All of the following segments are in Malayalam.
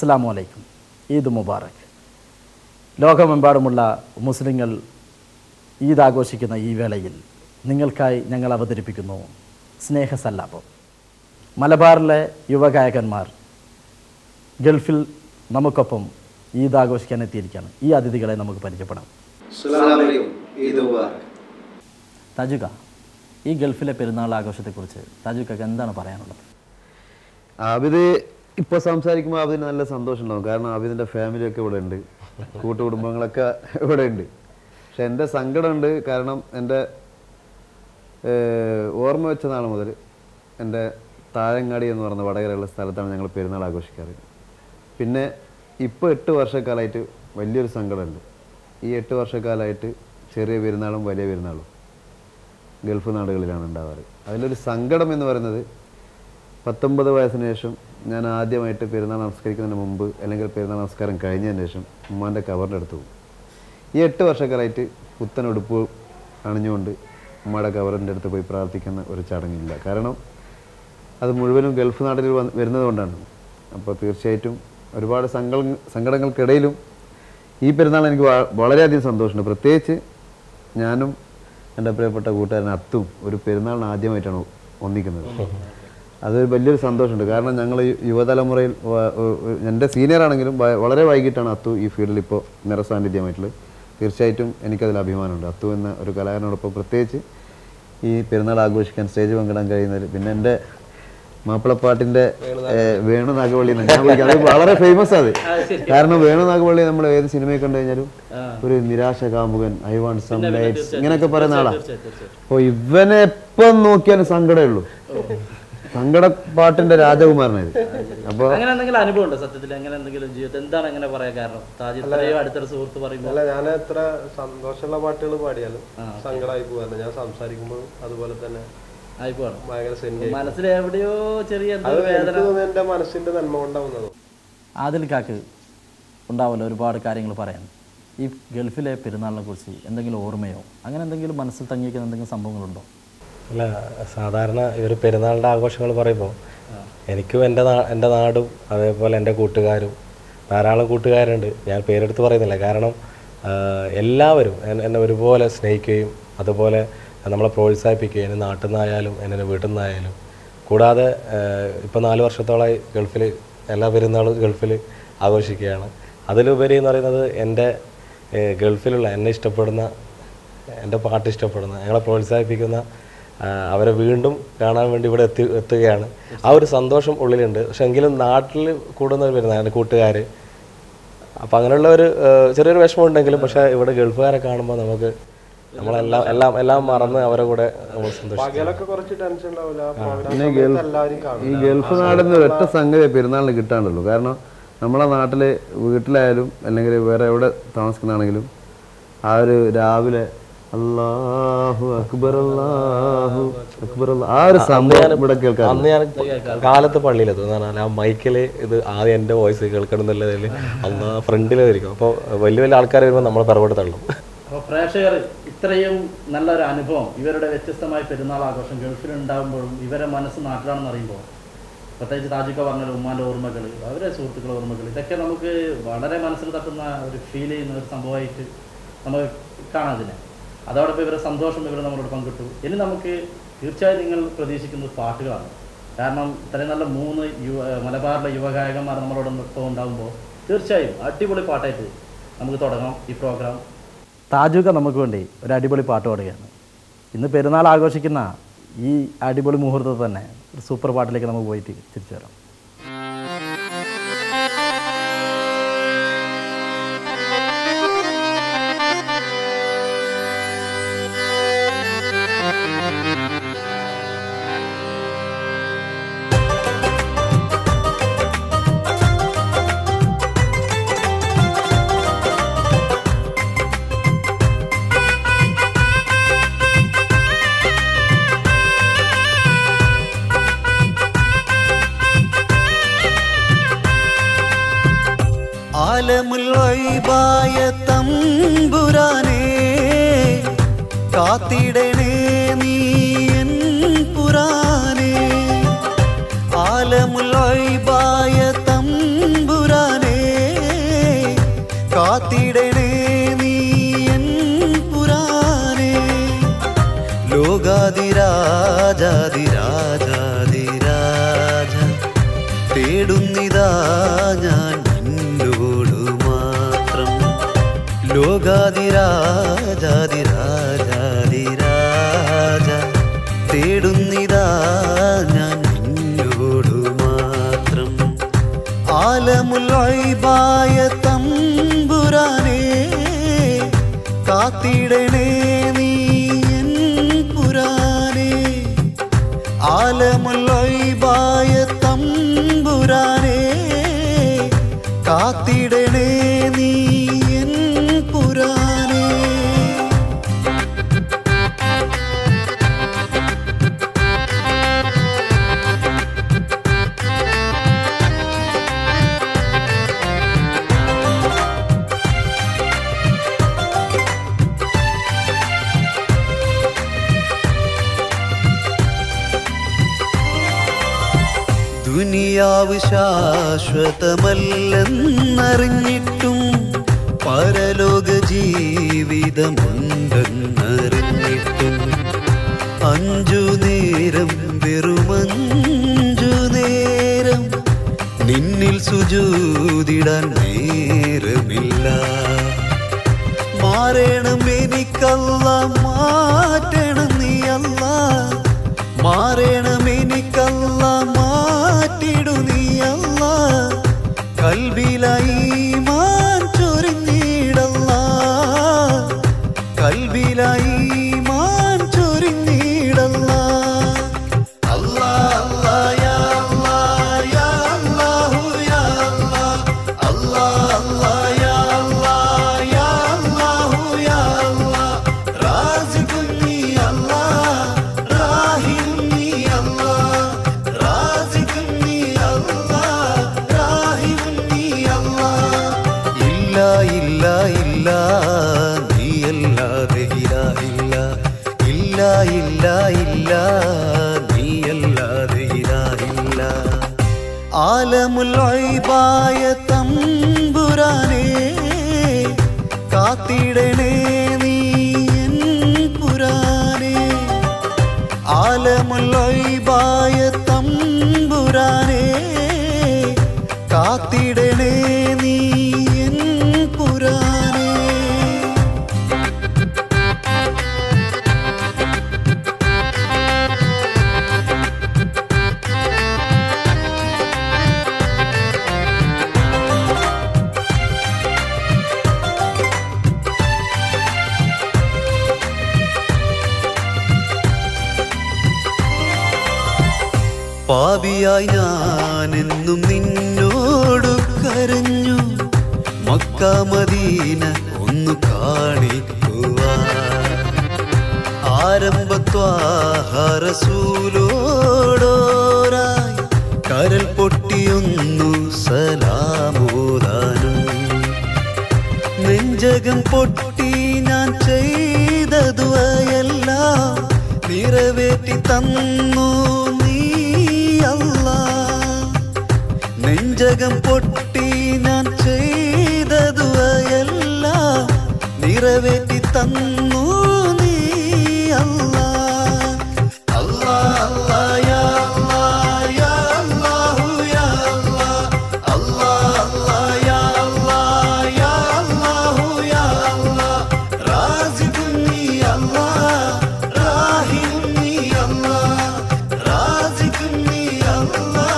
അസ്സലാമു അലൈക്കും. ഈദ് മുബാറക്. ലോകമെമ്പാടുമുള്ള മുസ്ലിങ്ങൾ ഈദ് ആഘോഷിക്കുന്ന ഈ വേളയിൽ നിങ്ങൾക്കായി ഞങ്ങൾ അവതരിപ്പിക്കുന്നു സ്നേഹസല്ലാപം. മലബാറിലെ യുവഗായകന്മാർ ഗൾഫിൽ നമുക്കൊപ്പം ഈദ് ആഘോഷിക്കാൻ എത്തിയിരിക്കുകയാണ്. ഈ അതിഥികളെ നമുക്ക് പരിചയപ്പെടാം. താജുക, ഈ ഗൾഫിലെ പെരുന്നാൾ ആഘോഷത്തെക്കുറിച്ച് താജുക്കക്ക് എന്താണ് പറയാനുള്ളത്? ആബിദ് ഇപ്പോൾ സംസാരിക്കുമ്പോൾ ആബിദിന് നല്ല സന്തോഷം ഉണ്ടാവും. കാരണം ആബിദിൻ്റെ ഫാമിലിയൊക്കെ ഇവിടെ ഉണ്ട്, കൂട്ടുകുടുംബങ്ങളൊക്കെ ഇവിടെ ഉണ്ട്. പക്ഷെ എൻ്റെ സങ്കടമുണ്ട്. കാരണം എൻ്റെ ഓർമ്മ വെച്ച നാൾ മുതൽ എൻ്റെ താഴങ്ങാടി എന്ന് പറയുന്ന വടകരയുള്ള സ്ഥലത്താണ് ഞങ്ങൾ പെരുന്നാൾ ആഘോഷിക്കാറ്. പിന്നെ ഇപ്പോൾ 8 വർഷക്കാലമായിട്ട് വലിയൊരു സങ്കടമുണ്ട്. ഈ 8 വർഷക്കാലമായിട്ട് ചെറിയ പെരുന്നാളും വലിയ പെരുന്നാളും ഗൾഫ് നാടുകളിലാണ് ഉണ്ടാവാറ്. അതിലൊരു സങ്കടം എന്ന് പറയുന്നത് 19 വയസ്സിന് ശേഷം ഞാൻ ആദ്യമായിട്ട് പെരുന്നാൾ നമസ്കരിക്കുന്നതിന് മുമ്പ് അല്ലെങ്കിൽ പെരുന്നാൾ നമസ്കാരം കഴിഞ്ഞതിന് ശേഷം ഉമ്മാൻ്റെ കവറിൻ്റെ അടുത്ത് പോകും. ഈ 8 വർഷക്കാലമായിട്ട് പുത്തൻ ഉടുപ്പ് അണിഞ്ഞുകൊണ്ട് ഉമ്മയുടെ കവറിൻ്റെ അടുത്ത് പോയി പ്രാർത്ഥിക്കുന്ന ഒരു ചടങ്ങില്ല. കാരണം അത് മുഴുവനും ഗൾഫ് നാട്ടിൽ വരുന്നത് കൊണ്ടാണ്. അപ്പോൾ തീർച്ചയായിട്ടും ഒരുപാട് സങ്കടങ്ങൾക്കിടയിലും ഈ പെരുന്നാൾ എനിക്ക് വളരെയധികം സന്തോഷമുണ്ട്. പ്രത്യേകിച്ച് ഞാനും എൻ്റെ പ്രിയപ്പെട്ട കൂട്ടുകാരൻ അത്തും ഒരു പെരുന്നാളിന് ആദ്യമായിട്ടാണ് ഒന്നിക്കുന്നത്. അതൊരു വലിയൊരു സന്തോഷമുണ്ട്. കാരണം ഞങ്ങൾ യുവതലമുറയിൽ എൻ്റെ സീനിയറാണെങ്കിലും വളരെ വൈകിട്ടാണ് അത്തു ഈ ഫീൽഡിൽ ഇപ്പോൾ നിറസാന്നിധ്യമായിട്ടുള്ളത്. തീർച്ചയായിട്ടും എനിക്കതിൽ അഭിമാനമുണ്ട്. അത്തു എന്ന ഒരു കലാകാരനോടൊപ്പം പ്രത്യേകിച്ച് ഈ പെരുന്നാൾ ആഘോഷിക്കാൻ സ്റ്റേജ് പങ്കിടാൻ കഴിയുന്നതിൽ. പിന്നെ എൻ്റെ മാപ്പിളപ്പാട്ടിൻ്റെ വേണു നാഗവള്ളി അത് വളരെ ഫേമസ് അത്. കാരണം വേണു നാഗവള്ളി നമ്മൾ ഏത് സിനിമയിൽ കണ്ടു കഴിഞ്ഞാലും ഒരു നിരാശ കാമുകൻ, ഐ വാണ്ട് സം ലൈറ്റ്സ് ഇങ്ങനെയൊക്കെ പറയുന്ന ആളാണ്. അപ്പോൾ ഇവനെ എപ്പം നോക്കിയാലും സങ്കടമേ ഉള്ളൂ. സങ്കട പാട്ടിന്റെ രാജകുമാരനായത്. അപ്പോൾ അങ്ങനെ എന്തെങ്കിലും അനുഭവം ഉണ്ടോ സത്യത്തിൽ? അങ്ങനെ എന്തെങ്കിലും ജീവിതത്തിൽ എന്താണ് അങ്ങനെ പറയാൻ കാരണം? അടുത്തൊരു സുഹൃത്ത് പറയുമ്പോൾ അല്ല, ഞാൻ എത്ര സന്തോഷമുള്ള പാട്ടുകൾ പാടിയാലും സങ്കടമായി പോകാറുണ്ട്. ഞാൻ സംസാരിക്കുമ്പോഴും അതുപോലെ തന്നെ മനസ്സിൽ എവിടെയോ ചെറിയ എന്റെ മനസ്സിന്റെ നന്മ കൊണ്ടാവുന്നത്. ആദിൽ കാക്ക് ഉണ്ടാവുമല്ലോ ഒരുപാട് കാര്യങ്ങൾ പറയാൻ. ഈ ഗൾഫിലെ പെരുന്നാളിനെ കുറിച്ച് എന്തെങ്കിലും ഓർമ്മയോ അങ്ങനെ എന്തെങ്കിലും മനസ്സിൽ തങ്ങിയിരിക്കുന്ന എന്തെങ്കിലും സംഭവങ്ങളുണ്ടോ? അല്ല, സാധാരണ ഈ ഒരു പെരുന്നാളിൻ്റെ ആഘോഷങ്ങൾ പറയുമ്പോൾ എനിക്കും എൻ്റെ നാടും അതേപോലെ എൻ്റെ കൂട്ടുകാരും ധാരാളം കൂട്ടുകാരുണ്ട്. ഞാൻ പേരെടുത്ത് പറയുന്നില്ല. കാരണം എല്ലാവരും എന്നെ ഒരുപോലെ സ്നേഹിക്കുകയും അതുപോലെ നമ്മളെ പ്രോത്സാഹിപ്പിക്കുകയും നാട്ടിൽ നിന്നായാലും എൻ്റെ വീട്ടിൽ നിന്നായാലും. കൂടാതെ ഇപ്പോൾ 4 വർഷത്തോളമായി ഗൾഫിൽ എല്ലാ പെരുന്നാളും ഗൾഫിൽ ആഘോഷിക്കുകയാണ്. അതിലുപരി എന്ന് പറയുന്നത് എൻ്റെ ഗൾഫിലുള്ള എന്നെ ഇഷ്ടപ്പെടുന്ന, എൻ്റെ പാട്ട് ഇഷ്ടപ്പെടുന്ന, ഞങ്ങളെ പ്രോത്സാഹിപ്പിക്കുന്ന അവരെ വീണ്ടും കാണാൻ വേണ്ടി ഇവിടെ എത്തുകയാണ്. ആ ഒരു സന്തോഷം ഉള്ളിലുണ്ട്. പക്ഷെ എങ്കിലും നാട്ടിൽ കൂടുന്നവർ വരുന്ന എൻ്റെ കൂട്ടുകാർ, അപ്പം അങ്ങനെയുള്ള ഒരു ചെറിയൊരു വിഷമം ഉണ്ടെങ്കിലും പക്ഷേ ഇവിടെ ഗൾഫുകാരെ കാണുമ്പോൾ നമുക്ക് എല്ലാം മറന്ന് അവരെ കൂടെ നമ്മൾ സന്തോഷിക്കും. ഈ ഗൾഫ് നാടിന് ഒറ്റ സംഗതി പെരുന്നാളിന് കിട്ടാണ്ടല്ലോ. കാരണം നമ്മളെ നാട്ടിലെ വീട്ടിലായാലും അല്ലെങ്കിൽ വേറെ എവിടെ താമസിക്കുന്നതാണെങ്കിലും ആ ഒരു രാവിലെ അല്ലാഹു അക്ബർ അല്ലാഹു അക്ബർ ആ ഒരു സംഭവം ഇവിടെ കേൾക്കാം. അന്ന് ഞാൻ കാലത്ത് പള്ളിയിലെത്തും. ആ മൈക്കില് ഇത് ആദ്യം എൻ്റെ വോയിസ് കേൾക്കണം എന്നുള്ളതിൽ അന്ന് ഫ്രണ്ടിലായിരിക്കും. അപ്പോൾ വലിയ വലിയ ആൾക്കാർ വരുമ്പോൾ നമ്മളെ പിറകോട്ട് തള്ളും. അപ്പോൾ പ്രേക്ഷകർ ഇത്രയും നല്ലൊരു അനുഭവം, ഇവരുടെ വ്യത്യസ്തമായ പെരുന്നാൾ ആഘോഷം ഗൾഫിലുണ്ടാകുമ്പോഴും ഇവരെ മനസ്സ് നാട്ടിലാണെന്ന് അറിയുമ്പോൾ, പ്രത്യേകിച്ച് താജുക്ക പറഞ്ഞ ഉമ്മാൻ്റെ ഓർമ്മകൾ, അവരെ സുഹൃത്തുക്കളുടെ ഓർമ്മകൾ, ഇതൊക്കെ നമുക്ക് വളരെ മനസ്സിൽ തട്ടുന്ന ഒരു ഫീൽ ചെയ്യുന്ന ഒരു സംഭവമായിട്ട് നമുക്ക് കാണാം ഇതിനെ. അതോടൊപ്പം ഇവരുടെ സന്തോഷം ഇവർ നമ്മളോട് പങ്കിട്ടു. ഇനി നമുക്ക് തീർച്ചയായും നിങ്ങൾ പ്രതീക്ഷിക്കുന്നത് പാട്ടുകളാണ്. കാരണം ഇത്രയും നല്ല 3 മലബാറിലെ യുവഗായകന്മാർ നമ്മളോടൊപ്പം ഉണ്ടാകുമ്പോൾ തീർച്ചയായും അടിപൊളി പാട്ടായിട്ട് നമുക്ക് തുടങ്ങാം ഈ പ്രോഗ്രാം. താജുക നമുക്ക് വേണ്ടി ഒരു അടിപൊളി പാട്ട് പാടുകയാണ്. ഇന്ന് പെരുന്നാൾ ആഘോഷിക്കുന്ന ഈ അടിപൊളി മുഹൂർത്തത്തിൽ തന്നെ ഒരു സൂപ്പർ പാട്ടിലേക്ക് നമുക്ക് പോയിട്ട് തിരിച്ചു വരാം. ആലമുൽ ഗൈബായ തമ്പുരാനേ, കാത്തിടണേ നീ എൻ പുരാനേ. ആലമുൽ ഗൈബായ തമ്പുരാനേ, കാത്തിടണേ നീ എൻ പുരാനേ. ലോകാതിരാജാതിരാജാതിരാജ തേടുന്നിതാ ഞാൻ നിന്നോട് മാത്രം. ലോകാതിരാജാതിരാജാതിരാജ തേടുന്നിതാ ഞാൻ നിന്നോട് മാത്രം. ആലമുൽ ഗൈബായ തമ്പുരാനേ കാത്തിടണേ നീ എൻ പുരാനേ. ആലമുൽ ഗൈബായ തമ്പുരാനേ കാത്തിടണേ നീ എൻ പുരാനേ. ദുനിയാവ് ശാശ്വതമല്ലെന്നറിഞ്ഞിട്ടും പരലോക ജീവിതമുണ്ടെന്നറിഞ്ഞിട്ടും 5 നേരം വെറുമഞ്ചു നേരം നിന്നിൽ സുജൂദിടാൻ നേരമില്ല. മാറണം എനിക്കല്ല, മാറ്റണം നീ അല്ല. മാറണം എനിക്കല്ല, മാറ്റിടു നീ അല്ല. കൽബിലായി മാൻ ചൊരിഞ്ഞിടല്ല, കൽബിലായി മാൻ ചൊരിഞ്ഞിടല്ല. അല്ലാ അല്ലാ യാ അല്ലാ യാ അല്ലാഹു യാ അല്ലാ. അല്ലാ അല്ലാ യാ അല്ലാ യാ അല്ലാഹു യാ അല്ലാ. റാസിഖുൻ നീ അല്ലാ, റാഹിമുൻ നീ അല്ലാ. റാസിഖുൻ നീ അല്ലാ, റാഹിമുൻ നീ അല്ലാ. ഇല്ല ഇല്ല ഇല്ല നീയല്ലാതെ ഇലാഹില്ല. ഇല്ല ഇല്ല ഇല്ല നീയല്ലാതെ ഇലാഹില്ല. ആലമുൽ ഗൈബായ തമ്പുരാനേ കാത്തിടണേ നീ എൻ പുരാനേ. ആലമുൽ ഗൈബായ തമ്പുരാനേ കാത്തിടണേ നീ എൻ പുരാനേ. പാപിയായി ഞാനെന്നും നിന്നോടു കരഞ്ഞു. മക്ക മദീന ഒന്നു കാണിക്കുവാൻ ആരംഭത്വാഹ റസൂലോടോരായി കരൽ പൊട്ടിയൊന്നു സലാമോദാനും. നെഞ്ചകം പൊട്ടി ഞാൻ ചെയ്ത ദുആയെല്ലാം നിറവേറ്റി തന്നു നീ അല്ലാ. നെഞ്ചകം പൊട്ടി ഞാൻ ചെയ്ത ദുആയെല്ലാം നിറവേറ്റി തന്നു നീ അല്ലാ. അല്ലാ അല്ലാ യാ അല്ലാ യാ അല്ലാഹു യാ അല്ലാ. അല്ലാ അല്ലാ യാ അല്ലാ യാ അല്ലാഹു യാ അല്ലാ. റാസിഖുൻ നീ അല്ലാ, റാഹിമുൻ നീ അല്ലാ. റാസിഖുൻ നീ അല്ലാ,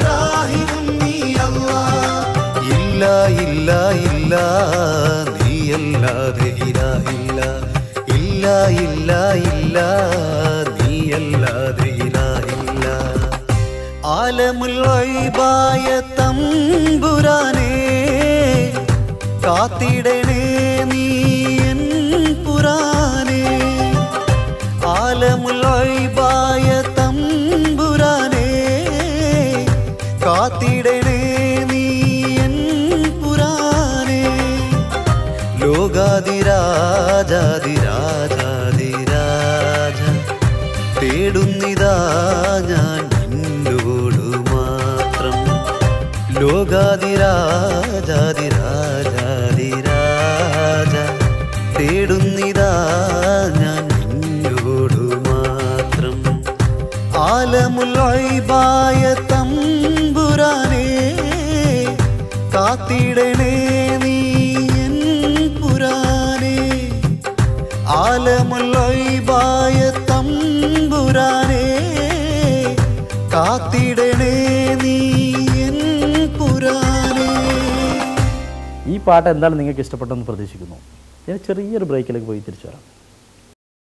റാഹിമുൻ നീ അല്ലാ. ഇല്ല ഇല്ല ഇല്ല നീയല്ലാതെ ഇലാഹില്ല. ഇല്ല ഇല്ല ഇല്ല നീയല്ലാതെ ഇലാഹില്ല. ആലമുൽ ഗൈബായ തമ്പുരാനേ കാത്തിടണേ നീ എൻ പുരാനേ. ആലമുൽ ഗൈബായ തമ്പുരാനേ കാത്തിടണേ നീ എൻ പുരാനേ. ലോകാതിരാജാതിരാജാതിരാജ തേടുന്നിതാ ഞാൻ നിന്നോട് മാത്രം. ലോകാതിരാജാതിരാജാതിരാജ ആലമുല്ലൈബായ തമ്പുരാനേ കാത്തിടണേ നീ എൻ പുരാനേ ആലമുല്ലൈബായ തമ്പുരാനേ കാത്തിടണേ നീ എൻ പുരാനേ. ഈ പാട്ട് എന്താണ് നിങ്ങൾക്ക് ഇഷ്ടപ്പെട്ടെന്ന് പ്രതീക്ഷിക്കുന്നു. ഞാൻ ചെറിയൊരു ബ്രേക്കിലേക്ക് പോയി തിരിച്ചു വരാം.